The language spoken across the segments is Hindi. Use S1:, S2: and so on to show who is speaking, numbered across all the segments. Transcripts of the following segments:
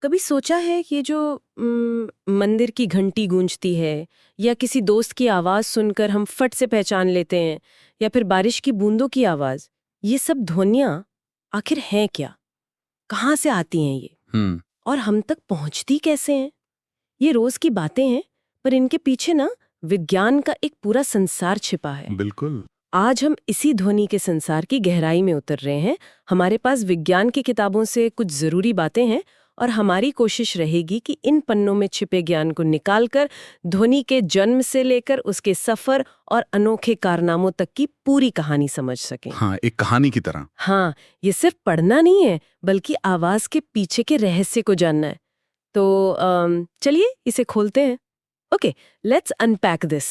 S1: कभी सोचा है कि ये जो मंदिर की घंटी गूंजती है या किसी दोस्त की आवाज सुनकर हम फट से पहचान लेते हैं या फिर बारिश की बूंदों की आवाज, ये सब ध्वनियाँ आखिर हैं क्या? कहाँ से आती हैं ये?
S2: हम्म।
S1: और हम तक पहुँचती कैसे हैं? ये रोज की बातें हैं, पर इनके पीछे ना विज्ञान का एक पूरा संसार छिपा है।
S2: बिल्कुल।
S1: आज हम इसी ध्वनि के संसार की गहराई में उतर रहे हैं। हमारे पास विज्ञान की किताबों से कुछ जरूरी बातें हैं और हमारी कोशिश रहेगी कि इन पन्नों में छिपे ज्ञान को निकालकर ध्वनि के जन्म से लेकर उसके सफर और अनोखे कारनामों तक की पूरी कहानी समझ सकें।
S2: हाँ, एक कहानी की तरह।
S1: हाँ, ये सिर्फ पढ़ना नहीं है, बल्कि आवाज के पीछे के रहस्य को जानना है। तो चलिए इसे खोलते हैं। Okay, let's unpack this.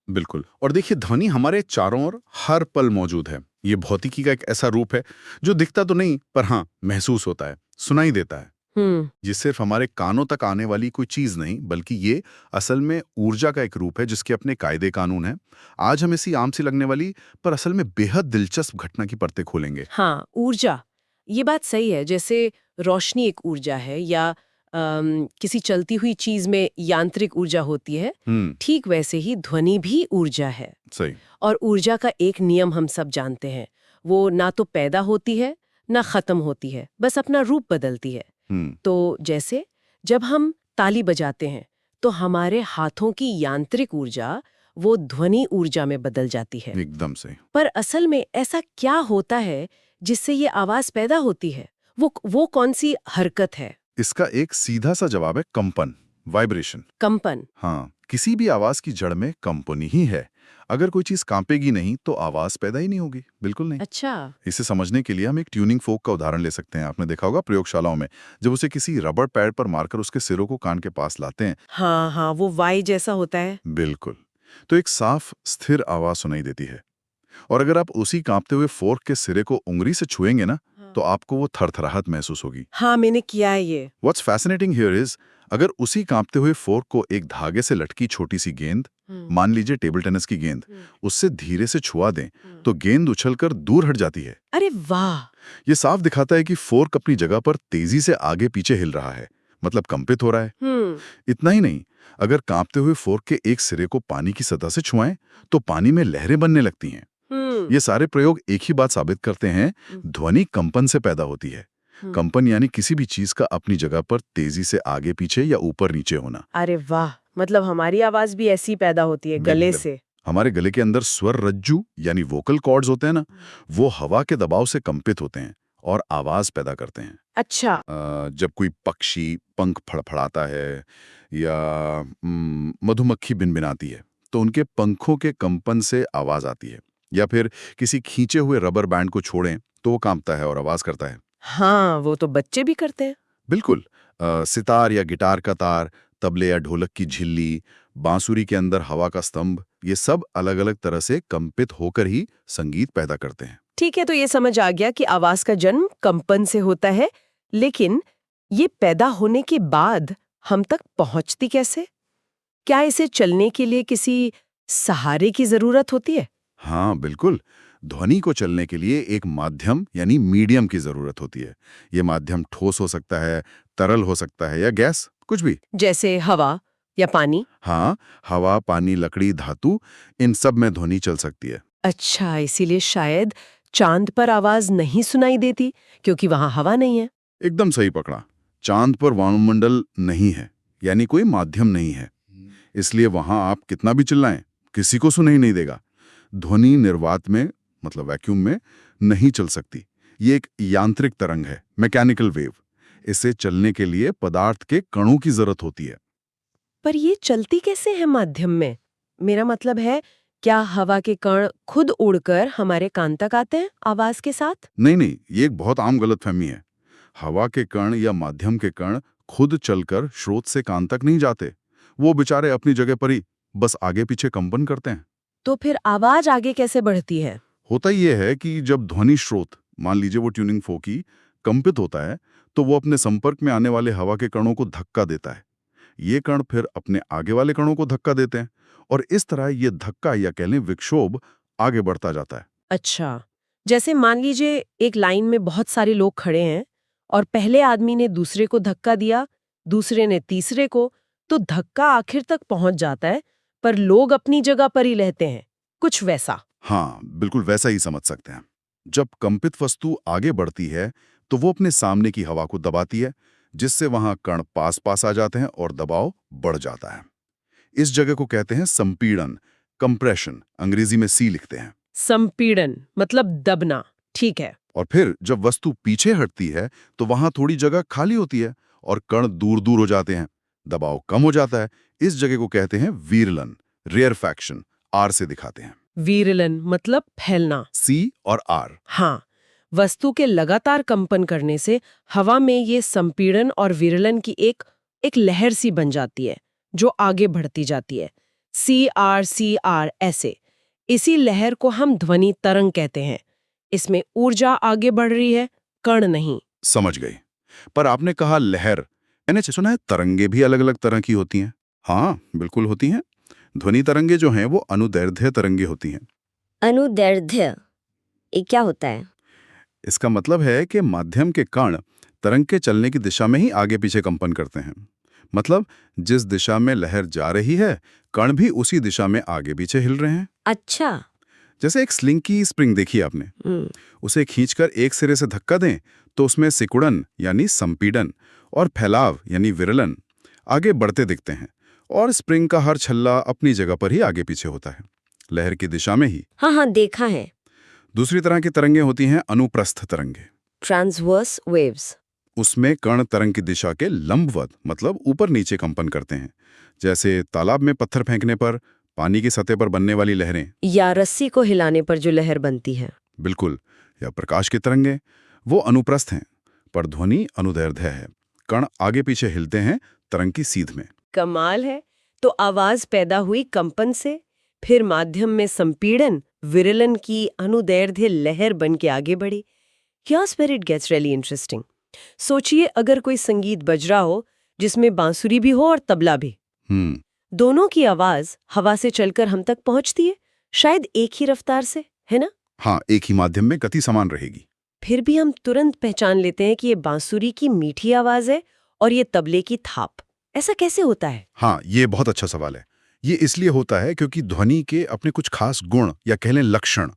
S2: बिल्कुल। और देखिए, ध्वनि हमारे चारों ओर हर पल मौजूद है। ये भौतिकी का एक ऐसा रूप है जो दिखता तो नहीं, पर हाँ, महसूस होता है, सुनाई देता है।
S1: हम्म।
S2: ये सिर्फ हमारे कानों तक आने वाली कोई चीज नहीं, बल्कि ये असल में ऊर्जा का एक रूप है जिसके अपने कायदे कानून हैं। आज हम इसी आम सी लगने वाली पर असल में बेहद दिलचस्प घटना की परतें खोलेंगे।
S1: हाँ, ऊर्जा, ये बात सही है। जैसे रोशनी एक ऊर्जा है या किसी चलती हुई चीज में यांत्रिक ऊर्जा होती है,
S2: हम्म।
S1: ठीक वैसे ही ध्वनि भी ऊर्जा है।
S2: सही।
S1: और ऊर्जा का एक नियम हम सब जानते हैं, वो ना तो पैदा होती है ना खत्म होती है, बस अपना रूप बदलती है।
S2: हम्म।
S1: तो जैसे जब हम ताली बजाते हैं तो हमारे हाथों की यांत्रिक ऊर्जा वो ध्वनि ऊर्जा में बदल जाती है।
S2: एकदम सही।
S1: पर असल में ऐसा क्या होता है जिससे ये आवाज पैदा होती है? वो कौन सी हरकत है?
S2: इसका एक सीधा सा जवाब है कंपन, वाइब्रेशन।
S1: कंपन।
S2: हाँ, किसी भी आवाज की जड़ में कंपन ही है। अगर कोई चीज कांपेगी नहीं तो आवाज पैदा ही नहीं होगी, बिल्कुल नहीं।
S1: अच्छा।
S2: इसे समझने के लिए हम एक ट्यूनिंग फोक का उदाहरण ले सकते हैं। आपने देखा होगा प्रयोगशालाओं में, जब उसे किसी रबड़ पैड पर मारकर उसके सिरों को कान के पास लाते हैं।
S1: हाँ हाँ, वो वाई जैसा होता है।
S2: बिल्कुल। तो एक साफ स्थिर आवाज सुनाई देती है। और अगर आप उसी कांपते हुए फोर्क के सिरे को उंगली से छुएंगे ना, तो आपको वो थरथराहट महसूस होगी।
S1: हाँ, मैंने किया है ये।
S2: व्हाट्स फैसिनेटिंग हियर इज, अगर उसी कांपते हुए फोर्क को एक धागे से लटकी छोटी सी गेंद, मान लीजिए टेबल टेनिस की गेंद, उससे धीरे से छुआ दें, तो गेंद उछलकर दूर हट जाती है।
S1: अरे वाह।
S2: ये साफ दिखाता है कि फोर्क अपनी जगह पर तेजी से आगे पीछे हिल रहा है, मतलब कंपित हो रहा है। इतना ही नहीं, अगर कांपते हुए फोर्क के एक सिरे को पानी की सतह से छुआएं, तो पानी में लहरें बनने लगती हैं। ये सारे प्रयोग एक ही बात साबित करते हैं, ध्वनि कंपन से पैदा होती है। कंपन यानी किसी भी चीज का अपनी जगह पर तेजी से आगे पीछे या ऊपर नीचे होना।
S1: अरे वाह, मतलब हमारी आवाज भी ऐसी पैदा होती है, गले
S2: बिल्कुल।
S1: से।
S2: हमारे गले के अंदर स्वर रज्जू यानी वोकल कॉर्ड्स होते हैं ना, वो हवा के दबाव से कंपित होते हैं और आवाज पैदा करते हैं।
S1: अच्छा।
S2: जब कोई पक्षी पंख फड़फड़ाता है या मधुमक्खी भिनभिनाती है, तो उनके पंखों के कंपन से आवाज आती है। या फिर किसी खींचे हुए रबर बैंड को छोड़ें तो वो कांपता है और आवाज करता है।
S1: हाँ, वो तो बच्चे भी करते हैं।
S2: बिल्कुल। सितार या गिटार का तार, तबले या ढोलक की झिल्ली, बांसुरी के अंदर हवा का स्तंभ, ये सब अलग अलग तरह से कंपित होकर ही संगीत पैदा करते हैं।
S1: ठीक है, तो ये समझ आ गया कि आवाज का जन्म कंपन से होता है, लेकिन ये पैदा होने के बाद हम तक पहुंचती कैसे? क्या इसे चलने के लिए किसी सहारे की जरूरत होती है?
S2: हाँ, बिल्कुल। ध्वनि को चलने के लिए एक माध्यम यानी मीडियम की जरूरत होती है। ये माध्यम ठोस हो सकता है, तरल हो सकता है या गैस, कुछ भी।
S1: जैसे हवा या पानी?
S2: हाँ, हवा, पानी, लकड़ी, धातु, इन सब में ध्वनि चल सकती है।
S1: अच्छा, इसीलिए शायद चांद पर आवाज नहीं सुनाई देती, क्योंकि वहां हवा नहीं है।
S2: एकदम सही पकड़ा। चांद पर वायुमंडल नहीं है, यानी कोई माध्यम नहीं है। इसलिए वहां आप कितना भी चिल्लाएं, किसी को सुनाई नहीं देगा। ध्वनि निर्वात में, मतलब वैक्यूम में, नहीं चल सकती। ये एक यांत्रिक तरंग है, मैकेनिकल वेव। इसे चलने के लिए पदार्थ के कणों की जरूरत होती है।
S1: पर ये चलती कैसे है माध्यम में? मेरा मतलब है, क्या हवा के कण खुद उड़कर हमारे कान तक आते हैं आवाज के साथ?
S2: नहीं नहीं, ये एक बहुत आम गलतफहमी है। हवा के कण या माध्यम के कण खुद चलकर स्रोत से कान तक नहीं जाते। वो बेचारे अपनी जगह पर ही बस आगे पीछे कंपन करते हैं।
S1: तो फिर आवाज आगे कैसे बढ़ती है?
S2: होता ये है कि जब ध्वनि स्रोत, मान लीजिए वो ट्यूनिंग फोकी, कंपित होता है, तो वो अपने संपर्क में आने वाले हवा के कणों को धक्का देता है। ये कण फिर अपने आगे वाले कणों को धक्का देते हैं और इस तरह ये धक्का या कह लें विक्षोभ आगे बढ़ता जाता है।
S1: अच्छा, जैसे मान लीजिए एक लाइन में बहुत सारे लोग खड़े हैं और पहले आदमी ने दूसरे को धक्का दिया, दूसरे ने तीसरे को, तो धक्का आखिर तक पहुंच जाता है, पर लोग अपनी जगह पर ही रहते हैं। कुछ वैसा।
S2: हाँ, बिल्कुल वैसा ही समझ सकते हैं। जब कंपित वस्तु आगे बढ़ती है तो वो अपने सामने की हवा को दबाती है, जिससे वहां कण पास पास आ जाते हैं और दबाव बढ़ जाता है। इस जगह को कहते हैं संपीड़न, कंप्रेशन, अंग्रेजी में सी लिखते हैं।
S1: संपीड़न मतलब दबना। ठीक है।
S2: और फिर जब वस्तु पीछे हटती है तो वहां थोड़ी जगह खाली होती है और कण दूर दूर हो जाते हैं, दबाव कम हो जाता है। इस जगह को कहते हैं वीरलन, रेयरफैक्शन, आर से दिखाते हैं।
S1: वीरलन मतलब फैलना।
S2: सी और आर।
S1: हाँ, वस्तु के लगातार कंपन करने से हवा में ये संपीड़न और विरलन की एक लहर सी बन जाती है, जो आगे बढ़ती जाती है। सी आर ऐसे। इसी लहर को हम ध्वनि तरंग कहते हैं। इसमें ऊर्जा आगे बढ़ रही है, कण नहीं।
S2: समझ गई। पर आपने कहा लहर, मैंने सुना है तरंगे भी अलग अलग तरह की होती हैं। हाँ, बिल्कुल होती हैं। ध्वनि तरंगे जो हैं वो अनुदैर्ध्य तरंगे होती हैं।
S3: अनुदैर्ध्य, ये क्या होता है?
S2: इसका मतलब है कि माध्यम के कण तरंग के चलने की दिशा में ही आगे पीछे कंपन करते हैं। मतलब जिस दिशा में लहर जा रही है, कण भी उसी दिशा में आगे पीछे हिल रहे हैं।
S3: अच्छा।
S2: जैसे एक स्लिंग की स्प्रिंग देखी आपने, उसे खींचकर एक सिरे से धक्का दें तो उसमें सिकुड़न यानी संपीड़न और फैलाव यानी विरलन आगे बढ़ते दिखते हैं, और स्प्रिंग का हर छल्ला अपनी जगह पर ही आगे पीछे होता है, लहर की दिशा में ही।
S3: हाँ, देखा है।
S2: दूसरी तरह की तरंगे होती हैं अनुप्रस्थ तरंगे।
S3: Transverse waves.
S2: उसमें कण तरंग की दिशा के लंबवत मतलब ऊपर नीचे कंपन करते हैं, जैसे तालाब में पत्थर फेंकने पर पानी की सतह पर बनने वाली लहरें,
S3: या रस्सी को हिलाने पर जो लहर बनती है।
S2: बिल्कुल। या प्रकाश की तरंगे, वो अनुप्रस्थ हैं, पर ध्वनि अनुदैर्ध्य है। कण आगे पीछे हिलते हैं तरंग की सीध में।
S1: कमाल है। तो आवाज पैदा हुई कंपन से, फिर माध्यम में संपीड़न, विरलन की अनुदैर्ध्य लहर बन के आगे बढ़ी। Here's where it gets really interesting. सोचिए अगर कोई संगीत बज रहा हो जिसमें बांसुरी भी हो और तबला भी। दोनों की आवाज हवा से चलकर हम तक पहुंचती है, शायद एक ही रफ्तार से, है ना?
S2: हाँ, एक ही माध्यम में गति समान रहेगी।
S1: फिर भी हम तुरंत पहचान लेते हैं कि ये बांसुरी की मीठी आवाज है और ये तबले की थाप। ऐसा कैसे होता है?
S2: हाँ, ये बहुत अच्छा सवाल है। ये इसलिए होता है क्योंकि ध्वनि के अपने कुछ खास गुण या कह लें लक्षण,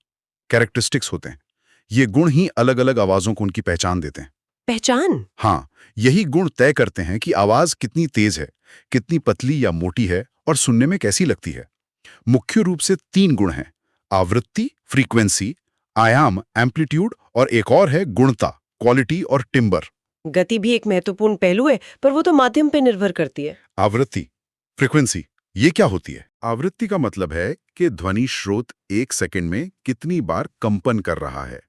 S2: कैरेक्टरिस्टिक्स होते हैं। ये गुण ही अलग अलग आवाजों को उनकी पहचान देते हैं।
S1: पहचान?
S2: हाँ, यही गुण तय करते हैं कि आवाज कितनी तेज है, कितनी पतली या मोटी है और सुनने में कैसी लगती है। मुख्य रूप से 3 गुण हैं: आवृत्ति, फ्रीक्वेंसी, आयाम, एम्पलीट्यूड, और एक और है गुणता, क्वालिटी और टिम्बर।
S1: गति भी एक महत्वपूर्ण पहलू है, पर वो तो माध्यम पे निर्भर करती है।
S2: आवृत्ति, फ्रीक्वेंसी, ये क्या होती है? आवृत्ति का मतलब है कि ध्वनि स्रोत 1 सेकंड में कितनी बार कंपन कर रहा है,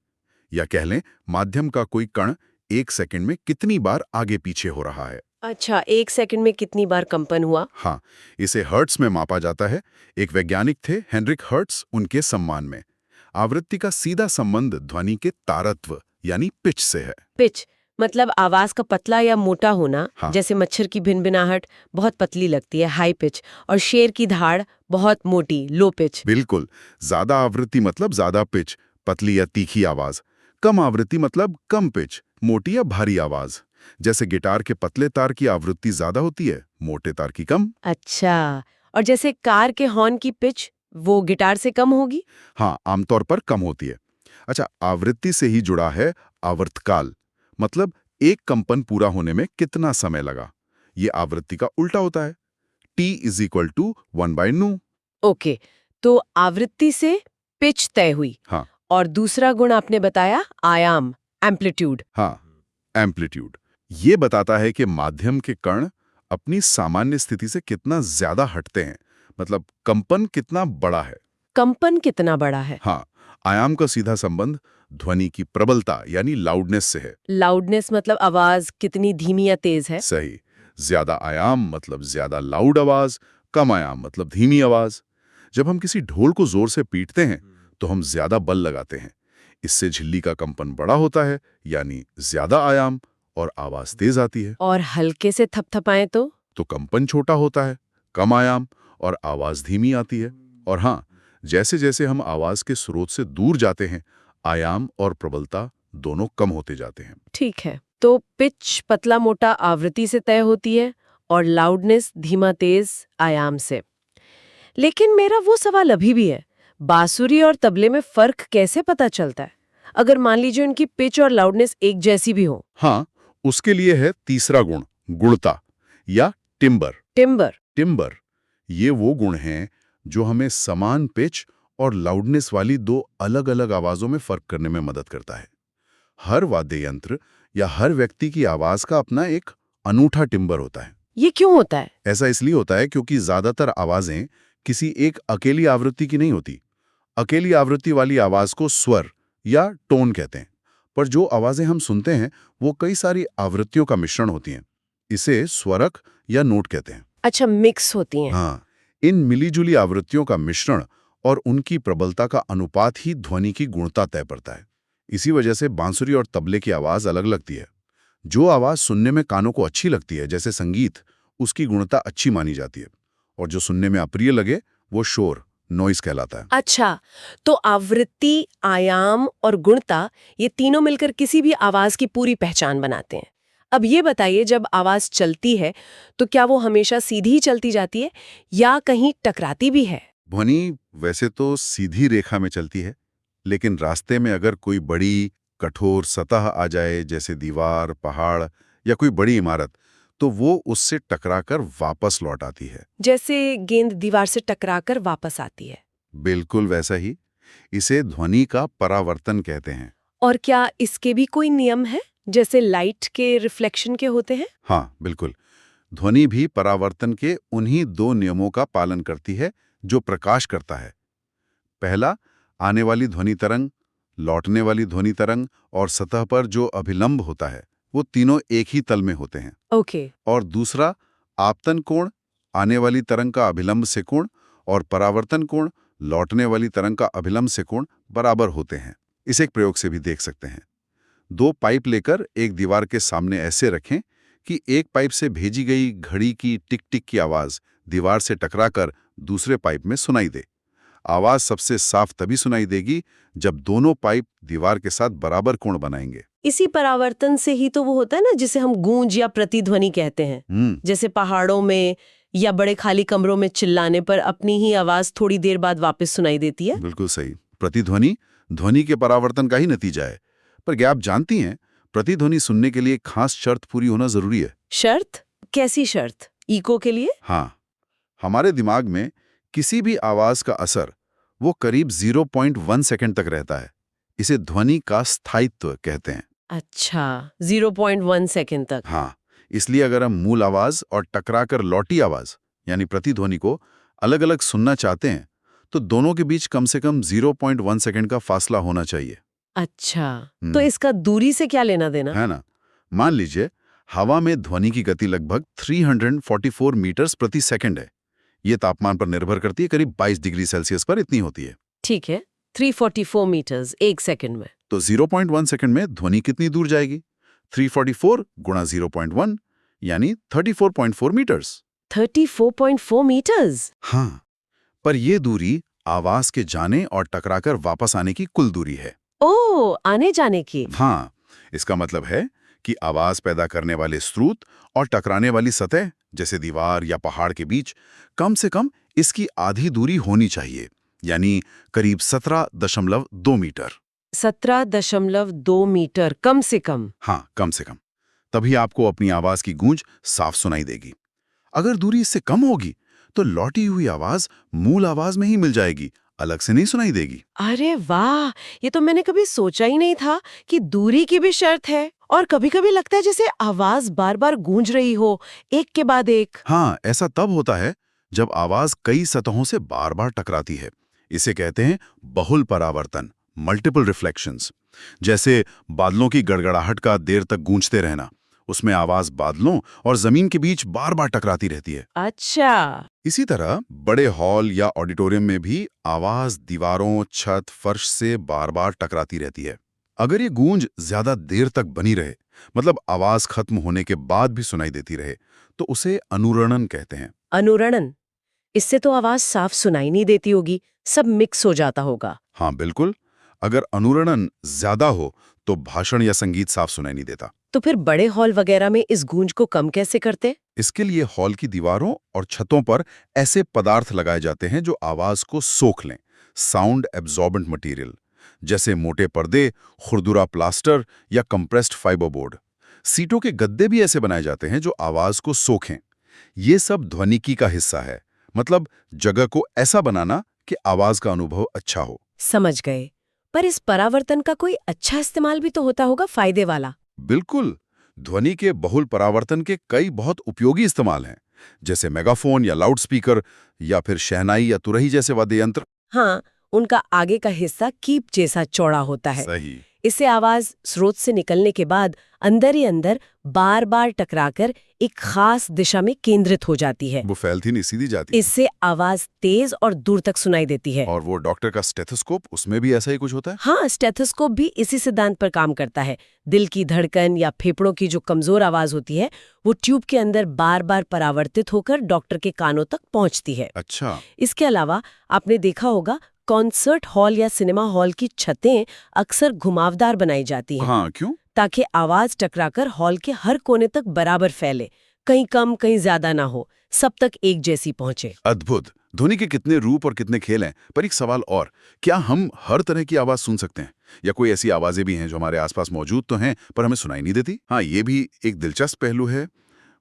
S2: या कह लें माध्यम का कोई कण 1 सेकंड में कितनी बार आगे पीछे हो रहा है।
S1: अच्छा, 1 सेकंड में कितनी बार कंपन हुआ?
S2: हाँ, इसे हर्ट्ज में मापा जाता है। एक वैज्ञानिक थे हेनरिक हर्ट्ज, उनके सम्मान में। आवृत्ति का सीधा संबंध ध्वनि के तारत्व यानी पिच से है।
S1: पिच मतलब आवाज का पतला या मोटा होना।
S2: हाँ।
S1: जैसे मच्छर की भिनभिनाहट बहुत पतली लगती है, हाई पिच, और शेर की धाड़ बहुत मोटी, लो पिच।
S2: बिल्कुल। ज्यादा आवृत्ति मतलब ज्यादा पिच, पतली या तीखी आवाज। कम आवृत्ति मतलब कम पिच, मोटी या भारी आवाज। जैसे गिटार के पतले तार की आवृत्ति ज्यादा होती है, मोटे तार की कम।
S1: अच्छा, और जैसे कार के हॉर्न की पिच वो गिटार से कम होगी?
S2: हाँ, आमतौर पर कम होती है। अच्छा, आवृत्ति से ही जुड़ा है आवर्तकाल, मतलब एक कंपन पूरा होने में कितना समय लगा। ये आवृत्ति का उल्टा होता है, T = 1/nu।
S1: ओके, तो आवृत्ति से पिच तय हुई।
S2: हाँ।
S1: और दूसरा गुण आपने बताया आयाम, एम्पलीट्यूड।
S2: हाँ, एम्पलीट्यूड। ये बताता है कि माध्यम के कण अपनी सामान्य स्थिति से कितना ज्यादा हटते हैं, मतलब कंपन कितना बड़ा है।
S1: कंपन कितना बड़ा है?
S2: हाँ, आयाम का सीधा संबंध ध्वनि की प्रबलता यानी लाउडनेस से है।
S1: लाउडनेस मतलब आवाज कितनी धीमी या तेज है।
S2: सही। ज्यादा आयाम मतलब ज्यादा लाउड आवाज, कम आयाम मतलब धीमी आवाज। जब हम किसी ढोल को जोर से पीटते हैं तो हम ज्यादा बल लगाते हैं। इससे झिल्ली का कंपन बड़ा होता है, यानी ज्यादा आयाम, और आवाज तेज आती है।
S1: और हल्के से थपथपाएं तो
S2: कंपन छोटा होता है, कम आयाम, और आवाज धीमी आती है। और हाँ, जैसे जैसे हम आवाज के स्रोत से दूर जाते हैं, आयाम और प्रबलता दोनों कम होते जाते हैं।
S1: ठीक है। तो पिच पतला मोटा आवृत्ति से तय होती है और लाउडनेस धीमा तेज आयाम से। लेकिन मेरा वो सवाल अभी भी है, बांसुरी और तबले में फर्क कैसे पता चलता है, अगर मान लीजिए उनकी पिच और लाउडनेस एक जैसी भी हो?
S2: हाँ, उसके लिए है तीसरा गुण, गुणता या टिम्बर।
S1: टिम्बर।
S2: टिम्बर ये वो गुण हैं जो हमें समान पिच और लाउडनेस वाली दो अलग-अलग आवाजों में फर्क करने में मदद करता है। हर वाद्य यंत्र या हर व्यक्ति की आवाज का अपना एक अनूठा टिम्बर होता है।
S1: ये क्यों होता है?
S2: ऐसा इसलिए होता है क्योंकि ज्यादातर आवाजें किसी एक अकेली आवृत्ति की नहीं होती। अकेली आवृत्ति वाली आवाज को स्वर या टोन कहते हैं, पर जो आवाजें हम सुनते हैं वो कई सारी आवृत्तियों का मिश्रण होती हैं। इसे स्वरक या नोट कहते हैं।
S1: अच्छा, मिक्स होती हैं।
S2: हाँ, इन मिलीजुली आवृत्तियों का मिश्रण और उनकी प्रबलता का अनुपात ही ध्वनि की गुणता तय करता है। इसी वजह से बांसुरी और तबले की आवाज अलग लगती है। जो आवाज सुनने में कानों को अच्छी लगती है, जैसे संगीत, उसकी गुणता अच्छी मानी जाती है, और जो सुनने में अप्रिय लगे वो शोर, नॉइस कहलाता है।
S1: अच्छा, तो आवृत्ति, आयाम और गुणता, ये तीनों मिलकर किसी भी आवाज की पूरी पहचान बनाते हैं। अब ये बताइए, जब आवाज चलती है तो क्या वो हमेशा सीधी ही चलती जाती है या कहीं टकराती भी है?
S2: ध्वनि वैसे तो सीधी रेखा में चलती है, लेकिन रास्ते में अगर कोई बड़ी कठोर सतह आ जाए, जैसे दीवार, पहाड़ या कोई बड़ी इमारत, तो वो उससे टकराकर वापस लौट आती है।
S1: जैसे गेंद दीवार से टकराकर वापस आती है।
S2: बिल्कुल वैसा ही। इसे ध्वनि का परावर्तन कहते हैं।
S1: और क्या इसके भी कोई नियम है, जैसे लाइट के रिफ्लेक्शन के होते हैं?
S2: हाँ, बिल्कुल। ध्वनि भी परावर्तन के उन्हीं दो नियमों का पालन करती है जो प्रकाश करता है। पहला, आने वाली ध्वनि तरंग, लौटने वाली ध्वनि तरंग और सतह पर जो अभिलंब होता है, वो तीनों एक ही तल में होते हैं।
S1: ओके।
S2: और दूसरा, आपतन कोण, आने वाली तरंग का अभिलंब से कोण, और परावर्तन कोण, लौटने वाली तरंग का अभिलंब से कोण बराबर होते हैं। इसे एक प्रयोग से भी देख सकते हैं। दो पाइप लेकर एक दीवार के सामने ऐसे रखें कि एक पाइप से भेजी गई घड़ी की टिक टिक की आवाज दीवार से टकराकर दूसरे पाइप में सुनाई दे। आवाज सबसे साफ तभी सुनाई देगी जब दोनों पाइप दीवार के साथ बराबर कोण बनाएंगे।
S1: इसी परावर्तन से ही तो वो होता है ना, जिसे हम गूंज या प्रतिध्वनि कहते हैं। जैसे पहाड़ों में या बड़े खाली कमरों में चिल्लाने पर अपनी ही आवाज थोड़ी देर बाद वापस सुनाई देती है।
S2: बिल्कुल सही। प्रतिध्वनि ध्वनि के परावर्तन का ही नतीजा है। पर क्या आप जानती हैं, प्रतिध्वनि सुनने के लिए एक खास शर्त पूरी होना जरूरी है।
S1: शर्त? कैसी शर्त? इको के लिए?
S2: हाँ, हमारे दिमाग में किसी भी आवाज का असर वो करीब 0.1 सेकंड तक रहता है। इसे ध्वनि का स्थायित्व कहते हैं।
S1: अच्छा, 0.1 सेकंड तक।
S2: हाँ, इसलिए अगर हम मूल आवाज और टकराकर लौटी आवाज यानी प्रतिध्वनि को अलग-अलग सुनना चाहते हैं, तो दोनों के बीच कम से कम 0.1 सेकंड का फासला होना चाहिए।
S1: अच्छा, तो इसका दूरी से क्या लेना देना?
S2: है ना? मान लीजिए हवा में ध्वनि की गति लगभग 344 मीटर्स प्रति सेकंड है। ये तापमान पर निर्भर करती है, करीब 22 डिग्री सेल्सियस पर इतनी होती है।
S1: ठीक है, 344 मीटर्स एक सेकंड में।
S2: तो 0.1 सेकंड में ध्वनि कितनी दूर जाएगी? 344 गुणा 0.1 यानी 34.4 मीटर्स।
S1: 34.4 मीटर्स?
S2: हाँ, पर यह दूरी आवाज के जाने और टकराकर वापस आने की कुल दूरी है।
S1: ओह, आने जाने की।
S2: हाँ, इसका मतलब है कि आवाज पैदा करने वाले स्रोत और टकराने वाली सतह, जैसे दीवार या पहाड़ के बीच, कम से कम इसकी आधी दूरी होनी चाहिए, यानी करीब 17.2 मीटर।
S1: 17.2 मीटर कम से कम?
S2: हाँ, कम से कम। तभी आपको अपनी आवाज की गूंज साफ सुनाई देगी। अगर दूरी इससे कम होगी तो लौटी हुई आवाज मूल आवाज में ही मिल जाएगी, अलग से नहीं सुनाई देगी।
S1: अरे वाह, ये तो मैंने कभी सोचा ही नहीं था कि दूरी की भी शर्त है। और कभी-कभी लगता है जैसे आवाज बार-बार गूंज रही हो, एक के बाद एक।
S2: हाँ, ऐसा तब होता है जब आवाज कई सतहों से बार-बार टकराती है। इसे कहते हैं बहुल परावर्तन, मल्टीपल रिफ्लेक्शंस। जैसे बादलों की गड़गड़ाहट का देर तक गूंजते रहना, उसमें आवाज बादलों और जमीन के बीच बार-बार टकराती रहती है।
S1: अच्छा।
S2: इसी तरह बड़े हॉल या ऑडिटोरियम में भी आवाज दीवारों, छत, फर्श से बार-बार टकराती रहती है। अगर ये गूंज ज्यादा देर तक बनी रहे, मतलब आवाज खत्म होने के बाद भी सुनाई देती रहे, तो उसे अनुरणन कहते हैं।
S1: अनुरणन? इससे तो आवाज साफ सुनाई नहीं देती होगी, सब मिक्स हो जाता होगा।
S2: हाँ, बिल्कुल। अगर अनुरणन ज्यादा हो तो भाषण या संगीत साफ सुनाई नहीं देता।
S1: तो फिर बड़े हॉल वगैरह में इस गूंज को कम कैसे करते?
S2: इसके लिए हॉल की दीवारों और छतों पर ऐसे पदार्थ लगाए जाते हैं जो आवाज को सोख लें, साउंड एब्जॉर्बेंट मटेरियल, जैसे मोटे पर्दे, खुरदुरा प्लास्टर या कंप्रेस्ड फाइबर बोर्ड। सीटों के गद्दे भी ऐसे बनाए जाते हैं जो आवाज को सोखें। ये सब ध्वनिकी का हिस्सा है, मतलब जगह को ऐसा बनाना कि आवाज का अनुभव अच्छा हो।
S1: समझ गए। पर इस परावर्तन का कोई अच्छा इस्तेमाल भी तो होता होगा, फायदे वाला।
S2: बिल्कुल, ध्वनि के बहुल परावर्तन के कई बहुत उपयोगी इस्तेमाल हैं, जैसे मेगाफोन या लाउडस्पीकर या फिर शहनाई या तुरही जैसे वाद्य यंत्र।
S1: हाँ, उनका आगे का हिस्सा कीप जैसा चौड़ा होता है।
S2: सही।
S1: इससे आवाज स्रोत से निकलने के बाद अंदर ही अंदर बार बार टकराकर एक खास दिशा में केंद्रित हो जाती है।
S2: वो फैलती नहीं, सीधी जाती है।
S1: इससे आवाज तेज और दूर तक सुनाई देती है।
S2: और वो डॉक्टर का स्टेथोस्कोप, उसमें भी ऐसा ही कुछ होता है?
S1: हाँ, स्टेथोस्कोप भी इसी सिद्धांत पर काम करता है। दिल की धड़कन या फेफड़ों की जो कमजोर आवाज होती है, वो ट्यूब के अंदर बार बार परावर्तित होकर डॉक्टर के कानों तक पहुंचती है।
S2: अच्छा।
S1: इसके अलावा आपने देखा होगा, कॉन्सर्ट हॉल या सिनेमा हॉल की छतें अक्सर घुमावदार बनाई जाती हैं।
S2: हाँ, क्यों?
S1: ताकि आवाज टकराकर हॉल के हर कोने तक बराबर फैले, कहीं कम कहीं ज्यादा ना हो, सब तक एक जैसी पहुंचे।
S2: अद्भुत। ध्वनि के कितने रूप और कितने खेल हैं। पर एक सवाल और, क्या हम हर तरह की आवाज सुन सकते हैं, या कोई ऐसी आवाजें भी हैं जो हमारे आसपास मौजूद तो हैं पर हमें सुनाई नहीं देती? हाँ, ये भी एक दिलचस्प पहलू है।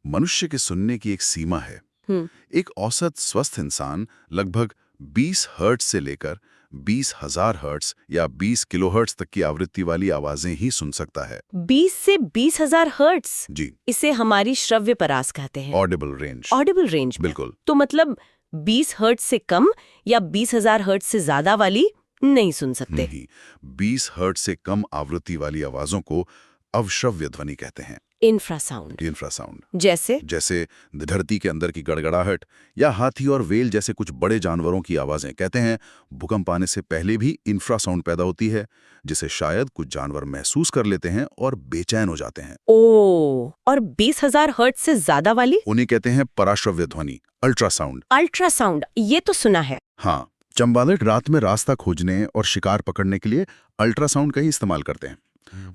S2: मनुष्य के सुनने की एक सीमा है। एक औसत स्वस्थ इंसान लगभग 20 हर्ट्ज से लेकर 20,000 हर्ट्ज या 20 किलोहर्ट्ज तक की आवृत्ति वाली आवाजें ही सुन सकता है।
S1: 20 से 20,000 हर्ट्ज।
S2: जी,
S1: इसे हमारी श्रव्य परास कहते हैं।
S2: Audible range.
S1: ऑडिबल रेंज में।
S2: बिल्कुल।
S1: तो मतलब 20 हर्ट्ज से कम या 20,000 हर्ट्ज से ज्यादा वाली नहीं सुन सकते।
S2: नहीं, 20 हर्ट्ज से कम आवृत्ति वाली आवाजों को अवश्रव्य ध्वनि कहते हैं।
S1: इंफ्रासाउंड।
S2: इंफ्रासाउंड।
S1: जैसे
S2: धरती के अंदर की गड़गड़ाहट या हाथी और वेल जैसे कुछ बड़े जानवरों की आवाजें। कहते हैं भूकंप आने से पहले भी इंफ्रासाउंड पैदा होती है, जिसे शायद कुछ जानवर महसूस कर लेते हैं और बेचैन हो जाते हैं।
S1: ओ, और 20,000 हर्ट्ज से ज्यादा वाली?
S2: उन्हें कहते हैं पराश्रव्य ध्वनि, अल्ट्रासाउंड।
S1: अल्ट्रासाउंड, ये तो सुना है।
S2: हाँ, चंबालेट रात में रास्ता खोजने और शिकार पकड़ने के लिए अल्ट्रासाउंड का ही इस्तेमाल करते हैं।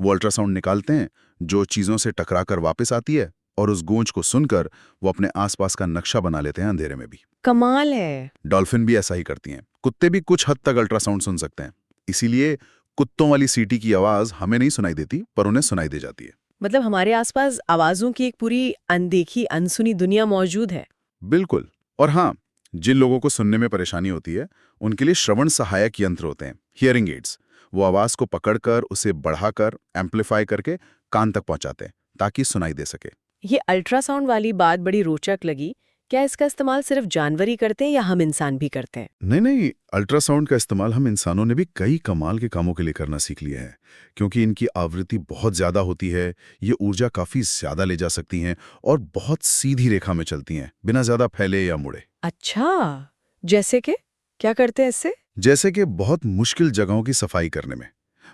S2: वो अल्ट्रासाउंड निकालते हैं जो चीजों से टकराकर वापस आती है, और उस गूंज को सुनकर वो अपने आसपास का नक्शा बना लेते हैं अंधेरे में भी।
S1: कमाल है।
S2: डॉल्फिन भी ऐसा ही करती हैं। कुत्ते भी कुछ हद तक अल्ट्रासाउंड सुन सकते हैं। इसीलिए कुत्तों वाली सीटी की आवाज हमें नहीं सुनाई देती, पर उन्हें सुनाई दे जाती है।
S1: मतलब हमारे आसपास आवाजों की एक पूरी अनदेखी अनसुनी दुनिया मौजूद है।
S2: बिल्कुल। और हाँ, जिन लोगों को सुनने में परेशानी होती है, उनके लिए श्रवण सहायक यंत्र होते हैं, हियरिंग एड्स। वो आवाज को पकड़कर उसे बढ़ाकर एम्पलीफाई करके कान तक पहुंचाते हैं ताकि सुनाई दे सके।
S1: ये अल्ट्रासाउंड वाली बात बड़ी रोचक लगी। क्या इसका इस्तेमाल सिर्फ जानवर ही करते हैं या हम इंसान भी करते हैं?
S2: नहीं, अल्ट्रासाउंड का इस्तेमाल हम इंसानों ने भी कई कमाल के कामों के लिए करना सीख लिया है, क्योंकि इनकी आवृत्ति बहुत ज्यादा होती है। ये ऊर्जा काफी ज्यादा ले जा सकती हैं और बहुत सीधी रेखा में चलती हैं, बिना ज्यादा फैले या मुड़े।
S1: अच्छा, जैसे कि क्या करते हैं इससे?
S2: जैसे कि बहुत मुश्किल जगहों की सफाई करने में।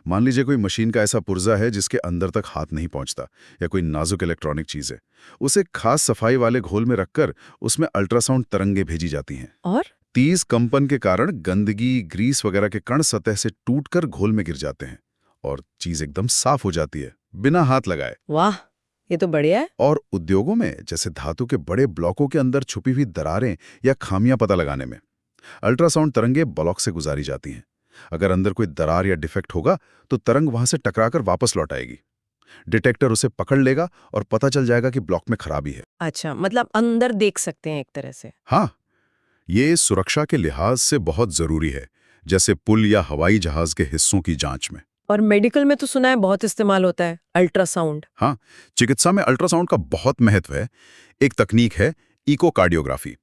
S2: मान लीजिए कोई मशीन का ऐसा पुर्जा है जिसके अंदर तक हाथ नहीं पहुंचता, या कोई नाजुक इलेक्ट्रॉनिक चीज है, उसे खास सफाई वाले घोल में रखकर उसमें अल्ट्रासाउंड तरंगे भेजी जाती हैं।
S1: और
S2: तेज कंपन के कारण गंदगी, ग्रीस वगैरह के कण सतह से टूटकर घोल में गिर जाते हैं और चीज एकदम साफ हो जाती है, बिना हाथ लगाए।
S1: वाह, ये तो बढ़िया है।
S2: और उद्योगों में जैसे धातु के बड़े ब्लॉकों के अंदर छुपी हुई दरारें या खामियां पता लगाने में अल्ट्रासाउंड तरंगे ब्लॉक से गुजारी जाती हैं। अगर अंदर कोई दरार या डिफेक्ट होगा तो तरंग वहां से टकराकर वापस लौट आएगी। डिटेक्टर उसे पकड़ लेगा और पता चल जाएगा कि ब्लॉक में खराबी है।
S1: अच्छा, मतलब अंदर देख सकते हैं एक तरह से।
S2: हाँ, ये सुरक्षा के लिहाज से बहुत जरूरी है, जैसे पुल या हवाई जहाज के हिस्सों की जांच में।
S1: और मेडिकल में तो सुना है बहुत इस्तेमाल होता है अल्ट्रासाउंड।
S2: हाँ, चिकित्सा में अल्ट्रासाउंड का बहुत महत्व है। एक तकनीक है इकोकार्डियोग्राफी।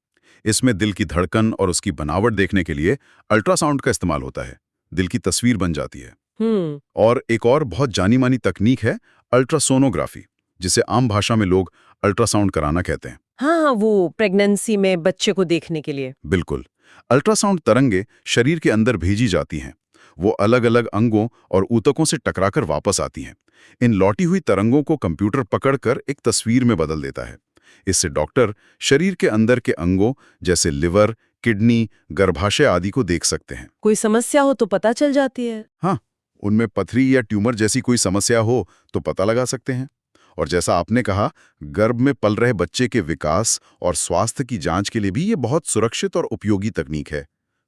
S2: इसमें दिल की धड़कन और उसकी बनावट देखने के लिए अल्ट्रासाउंड का इस्तेमाल होता है। दिल की तस्वीर बन जाती है। और एक और बहुत जानी मानी तकनीक है अल्ट्रासोनोग्राफी, जिसे आम भाषा में लोग अल्ट्रासाउंड कराना कहते हैं।
S1: हाँ, वो प्रेगनेंसी में बच्चे को देखने के लिए।
S2: बिल्कुल। अल्ट्रासाउंड तरंगे शरीर के अंदर भेजी जाती हैं। वो अलग अलग अंगों और ऊतकों से टकराकर वापस आती हैं। इन लौटी हुई तरंगों को कंप्यूटर पकड़कर एक तस्वीर में बदल देता है। इससे डॉक्टर शरीर के अंदर के अंगों जैसे लिवर, किडनी, गर्भाशय आदि को देख सकते हैं।
S1: कोई समस्या हो तो पता चल जाती है।
S2: हाँ, उनमें पथरी या ट्यूमर जैसी कोई समस्या हो तो पता लगा सकते हैं। और जैसा आपने कहा, गर्भ में पल रहे बच्चे के विकास और स्वास्थ्य की जांच के लिए भी ये बहुत सुरक्षित और उपयोगी तकनीक है।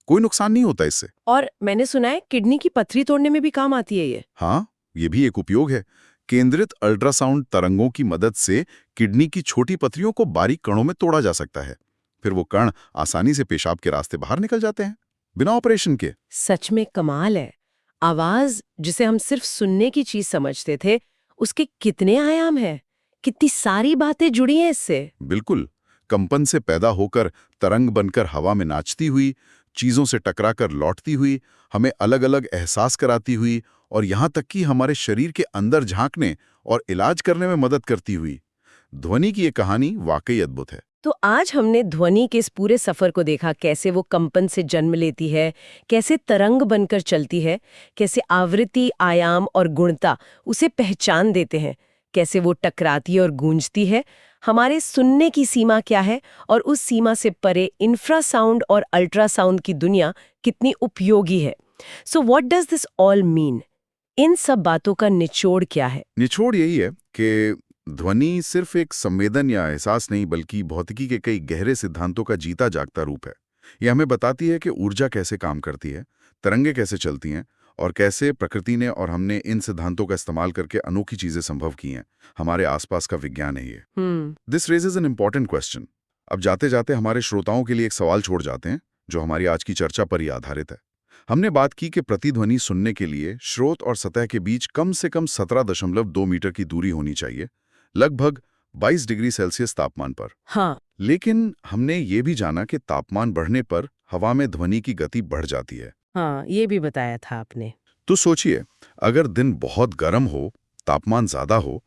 S2: कोई नुकसान नहीं होता इससे।
S1: और मैंने सुना है किडनी की पथरी तोड़ने में भी काम आती है ये।
S2: हाँ, ये भी एक उपयोग है। केंद्रित अल्ट्रासाउंड तरंगों की मदद से किडनी की छोटी पथरियों को बारीक कणों में तोड़ा जा सकता है। फिर वो कण आसानी से पेशाब के रास्ते बाहर निकल जाते हैं, बिना ऑपरेशन के।
S1: सच में कमाल है। आवाज, जिसे हम सिर्फ सुनने की चीज समझते थे, उसके कितने आयाम हैं, कितनी सारी बातें जुड़ी हैं इससे।
S2: बिल्कुल, कंपन से पैदा होकर तरंग बनकर हवा में नाचती हुई, चीजों से टकराकर लौटती हुई, हमें अलग अलग एहसास कराती हुई, और यहाँ तक कि हमारे शरीर के अंदर झांकने और इलाज करने में मदद करती हुई। ध्वनि की ये कहानी वाकई अद्भुत है।
S1: तो आज हमने ध्वनि के इस पूरे सफर को देखा, कैसे वो कंपन से जन्म लेती है, कैसे तरंग बनकर चलती है, कैसे आवृत्ति, आयाम और गुणता उसे पहचान देते हैं, कैसे वो टकराती और गूंजती है, हमारे सुनने की सीमा क्या है, और उस सीमा से परे इंफ्रासाउंड और अल्ट्रासाउंड की दुनिया कितनी उपयोगी है। So what does this all mean? इन सब बातों का निचोड़ क्या है?
S2: निचोड़ यही है कि ध्वनि सिर्फ एक संवेदन या एहसास नहीं, बल्कि भौतिकी के कई गहरे सिद्धांतों का जीता जागता रूप है। यह हमें बताती है कि ऊर्जा कैसे काम करती है, तरंगे कैसे चलती हैं, और कैसे प्रकृति ने और हमने इन सिद्धांतों का इस्तेमाल करके अनोखी चीजें संभव की हैं। हमारे आसपास का विज्ञान है ये। This raises an important question. अब जाते जाते हमारे श्रोताओं के लिए एक सवाल छोड़ जाते हैं, जो हमारी आज की चर्चा पर ही आधारित है। हमने बात की कि प्रतिध्वनि सुनने के लिए स्रोत और सतह के बीच कम से कम 17.2 मीटर की दूरी होनी चाहिए, लगभग 22 डिग्री सेल्सियस तापमान पर।
S1: हाँ,
S2: लेकिन हमने ये भी जाना कि तापमान बढ़ने पर हवा में ध्वनि की गति बढ़ जाती है।
S1: हाँ, ये भी बताया था आपने।
S2: तो सोचिए, अगर दिन बहुत गर्म हो, तापमान ज्यादा हो,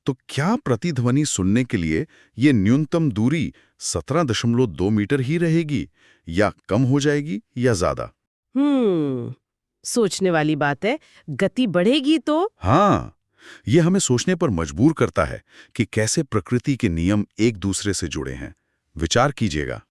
S2: तो क्या प्रतिध्वनि सुनने के लिए ये न्यूनतम दूरी 17.2 मीटर ही रहेगी, या कम हो जाएगी, या ज्यादा?
S1: सोचने वाली बात है। गति बढ़ेगी तो?
S2: हाँ, ये हमें सोचने पर मजबूर करता है कि कैसे प्रकृति के नियम एक दूसरे से जुड़े हैं। विचार कीजिएगा,